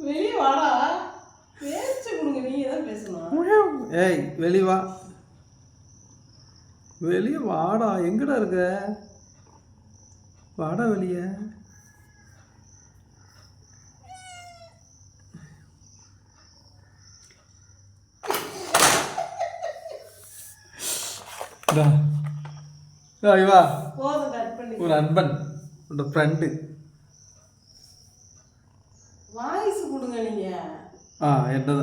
வெளியே வாடா, பேச்சு கொடுங்க. நீங்க தான் பேசணும். ஏய் வெளியே வா, வெளியே வாடா. எங்கடா இருக்க? வாடா வெளியே. இவா ஒரு அன்பன், உன்னோட ஃப்ரெண்டு. வாய்ஸ் கொடுங்க நீங்க. என்னது?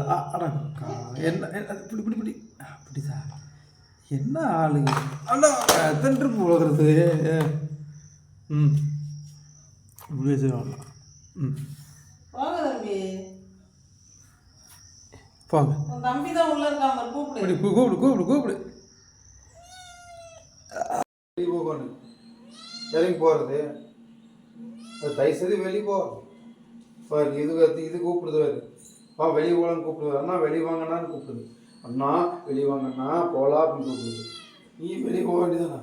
என்ன இப்படி இப்படி இப்படி அப்படி சார். என்ன ஆளு அண்ணா எத்தனை போகிறது? இப்படி வச்சுருவாங்க. வாங்க தம்பி, போங்க. உன் தம்பி தான் உள்ள இருக்காம, கூப்பிடு கூப்பிடு கூப்பிடு கூப்பிடு. இறங்கி போகிறது தயவு செய்து வெளியே போ. இது கூப்பிடுது வேறு. வெளியே போகலான்னு கூப்பிடுது. அண்ணா வெளியே வாங்கண்ணான்னு கூப்பிடுது. அண்ணா வெளியே வாங்கண்ணா போகலாம் அப்படின்னு கூப்பிடுது. நீ வெளியே போக வேண்டியதானே?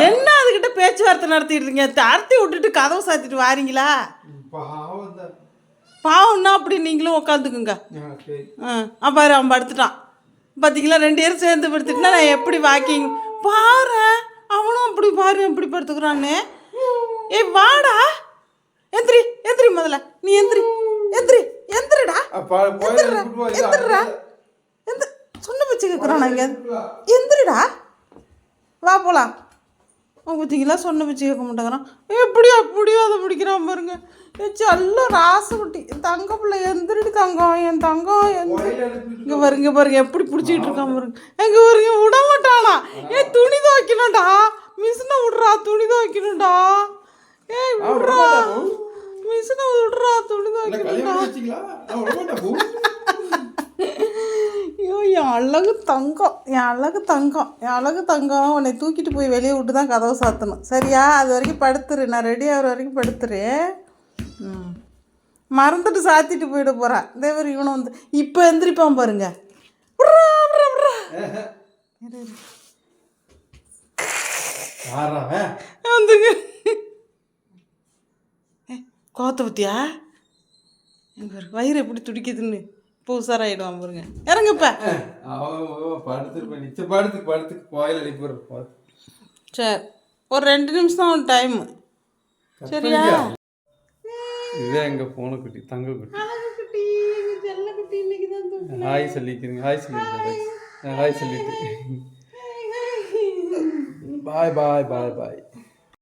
என்ன அதுக்கிட்ட பேச்சுவார்த்தை நடத்திட்டு இருக்கீங்க? தரத்தி விட்டுட்டு கதவை சாத்திட்டு வாரீங்களா? பாவம்னா அப்படி நீங்களும் உட்காந்துக்குங்க. பாரு அவன் படுத்துட்டான் பார்த்தீங்களா? 2 பேரும் சேர்ந்து படுத்துட்டுனா நான் எப்படி வாக்கிங் பாரு. அவனும் அப்படி பாரு எப்படி படுத்துக்கிறான்னு. ஏய் வாடா, எந்திரி எந்திரி, முதல்ல நீ எந்திரி எந்திரி எந்திரிடா. எந்திரிடா, சொன்ன பச்சு கேட்குறான். நாங்கள் எந்திரிடா, வா போகலாம். பார்த்தீங்களா? சொன்ன பச்சு கேட்க மாட்டேங்கிறான். எப்படியோ அப்படியோ அதை பிடிக்கிறான் பாருங்க. எல்லாம் ராசகுட்டி தங்க பிள்ளை. எந்திரிடி தங்கம், என் தங்கம். இங்கே பாருங்க பாருங்க எப்படி பிடிச்சிக்கிட்டு இருக்கான் பாருங்க. எங்கே பாருங்க விட மாட்டானா. துணி துவைக்கணும்டா, மிஷினை விட்றா, துணி துவைக்கணும்டா. விட்றா மிஷினை விட்றா, துணி துவைக்கணும்டா. ஐயோ என் அழகு தங்கம், என் அழகு தங்கம், என் அழகு தங்கம். உன்னை தூக்கிட்டு போய் வெளியே விட்டு தான் கதவை சாத்தணும், சரியா? அது வரைக்கும் படுத்துரு, நான் ரெடி ஆகிற வரைக்கும் படுத்துரு. மறந்துட்டு சாத்திட்டு போயிட போகிறான். தேவர் இவனும் வந்து இப்போ எந்திரிப்பான் பாருங்க. வந்துங்க கோத்த பத்தியா? எங்க வயிறு எப்படி துடிக்குதுன்னு இப்போ உசாராயிடுவான் பாருங்க. இறங்குப்ப படுத்து கோயில் அனுப்பிடுற. சரி, ஒரு 2 நிமிஷம் தான் டைமு, சரியா? இதுதான் எங்க போன குட்டி, தங்க குட்டி, குட்டி, செல்ல குட்டி. இன்னைக்கு தான் ஹாய் சொல்லிக்கிறீங்க. ஹாய் சொல்லிட்டு ஹாய் சொல்லிட்டு பாய் பாய் பாய் பாய்.